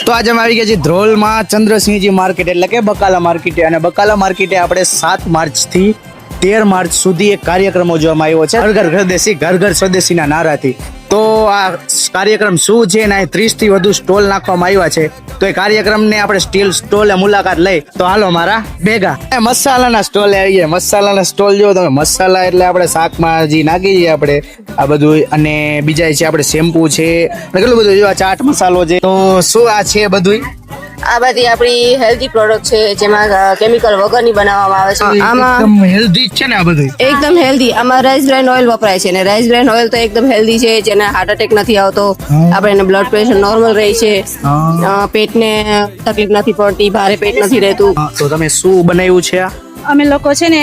તો આજે અમે આવી ગયા છીએ ધ્રોલમાં ચંદ્રસિંહજી માર્કેટ એટલે કે બકાલા માર્કેટે. અને બકાલા માર્કેટે આપણે 7 માર્ચથી 13 માર્ચ સુધી એક કાર્યક્રમ ઉજવવામાં આવ્યો છે, ઘર ઘર સ્વદેશી ઘર ઘર સ્વદેશીના નારાથી. તો આ કાર્યક્રમ શું છે ને 30 થી વધુ સ્ટોલ નાખવામાં આવ્યા છે. તો એ કાર્યક્રમને આપણે સ્ટોલે મુલાકાત લઈ. તો હાલો મારા ભેગા. મસાલાના સ્ટોલે આવી ગયા. મસાલાના સ્ટોલ જો તમે, મસાલા એટલે આપણે શાકમાં જે નાખી છીએ આપણે આ બધું, અને બીજા છે આપણે શેમ્પુ છે, કેટલું બધું જો આ ચાટ મસાલો છે. તો શું આ છે બધું? આ બધી આપણી હેલ્ધી પ્રોડક્ટ છે જેમાં કેમિકલ વગરની બનાવવામાં આવે છે. આમાં એકદમ હેલ્ધી છે ને આ બધું? એકદમ હેલ્ધી. આમાં રાઈસ બ્રેન ઓઇલ વપરાય છે, ને રાઈસ બ્રેન ઓઇલ તો એકદમ હેલ્ધી છે, જેને હાર્ટ એટેક નથી આવતો, આપણે બ્લડ પ્રેશર નોર્મલ રહે છે, પેટને તકલીફ નથી પડતી, ભારે પેટ નથી રહેતું. તો તમે શું બનાવ્યું છે આ? અમે લોકો છે ને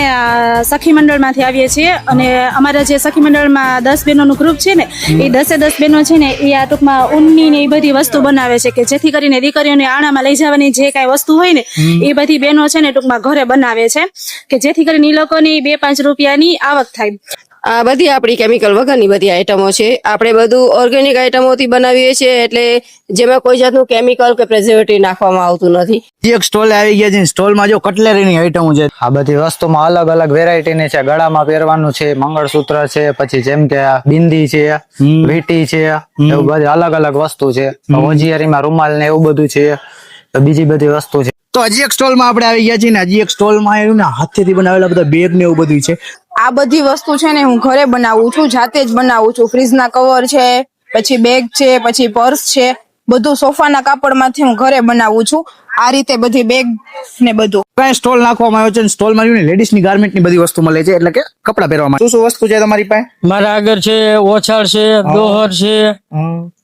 સખી મંડળમાંથી આવીએ છીએ, અને અમારા જે સખી મંડળમાં 10 બહેનોનું ગ્રુપ છે ને, એ 10 બહેનો છે ને એ આ ટૂંકમાં ઊનની ને એ બધી વસ્તુ બનાવે છે, કે જેથી કરીને દીકરીઓને આણામાં લઈ જવાની જે કાંઈ વસ્તુ હોય ને એ બધી બહેનો છે ને ટૂંકમાં ઘરે બનાવે છે, કે જેથી કરીને એ લોકોની 2-5 રૂપિયાની આવક થાય. આ બધી આપણી કેમિકલ વગરની બધી આઈટમો છે. આપણે બધું ઓર્ગેનિક આઈટમોથી બનાવીએ છીએ, એટલે જેમાં કોઈ જાતનું કેમિકલ કે પ્રિઝર્વેટિવ નાખવામાં આવતું નથી. એક સ્ટોલ આવી ગયા છે. સ્ટોલમાં જો કટલેરીની આઈટમો છે. આ બધી વસ્તુમાં અલગ અલગ વેરાયટીની છે. ગળામાં પહેરવાનું છે, મંગળસૂત્ર છે, પછી જેમ કે આ બિંદી છે, વીટી છે, એવું બધી અલગ અલગ વસ્તુ છે. હોજિયારીમાં રૂમાલ ને એવું બધું છે, બીજી બધી વસ્તુ છે. તો હજી એક સ્ટોલમાં આપણે આવી ગયા છીએ ને હજી એક સ્ટોલમાં આવ્યું ને હાથેથી બનાવેલા બધા બેગ ને એવું બધું છે. આ બધી વસ્તુ છે ને હું ઘરે બનાવું છું, જાતે જ બનાવું છું. ફ્રીજના કવર છે, પછી બેગ છે, પછી પર્સ છે, બધું સોફાના કાપડમાંથી હું ઘરે બનાવું છું. આ રીતે બધી બેગ ને બધું કઈ સ્ટોલ નાખવામાં આવ્યો છે. સ્ટોલમાં લેડીઝની ગાર્મેન્ટની બધી વસ્તુ મળે છે, એટલે કે કપડા પહેરવામાં. શું શું વસ્તુ છે તમારી પાસે? મારા આગળ છે ઓછાળ છે, દોહર છે,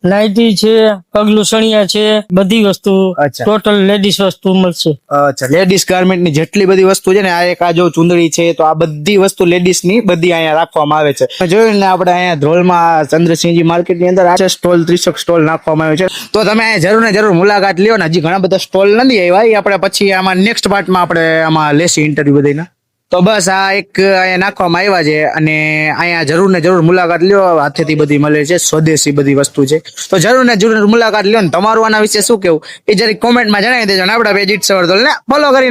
નાઈટી છે, પગલું સણિયા છે, બધી વસ્તુ અચ્છા. ટોટલ લેડીઝ વસ્તુ મળશે. અચ્છા, લેડીઝ ગાર્મેન્ટની જેટલી બધી વસ્તુ છે ને, આ એક આ જો ચુંદડી છે, તો આ બધી વસ્તુ લેડીઝની બધી અહીંયા રાખવામાં આવે છે. જોયું ને આપણે અહીંયા ધ્રોલમાં ચંદ્રસિંહજી માર્કેટની અંદર આ સ્ટોલ 30 સ્ટોલ નાખવામાં આવ્યો છે. તો તમે અહીંયા જરૂર ને જરૂર મુલાકાત લ્યો ને. હજી ઘણા બધા સ્ટોલ નથી આવ્યા, એ આપણે પછી આમાં નેક્સ્ટ પાર્ટમાં આપણે આમાં લેસી ઇન્ટરવ્યુ બધાના. તો બસ આ એક અહીંયા નાખવામાં આવ્યા છે, અને અહીંયા જરૂર ને જરૂર મુલાકાત લ્યો. હાથેથી બધી મળે છે, સ્વદેશી બધી વસ્તુ છે. તો જરૂર ને જરૂર મુલાકાત લ્યો ને તમારું આના વિશે શું કેવું એ જરી કોમેન્ટમાં જણાવી દેજો. ને આપણા પેજ ઇટ્સ અવર ધ્રોલ ને ફોલો કરીને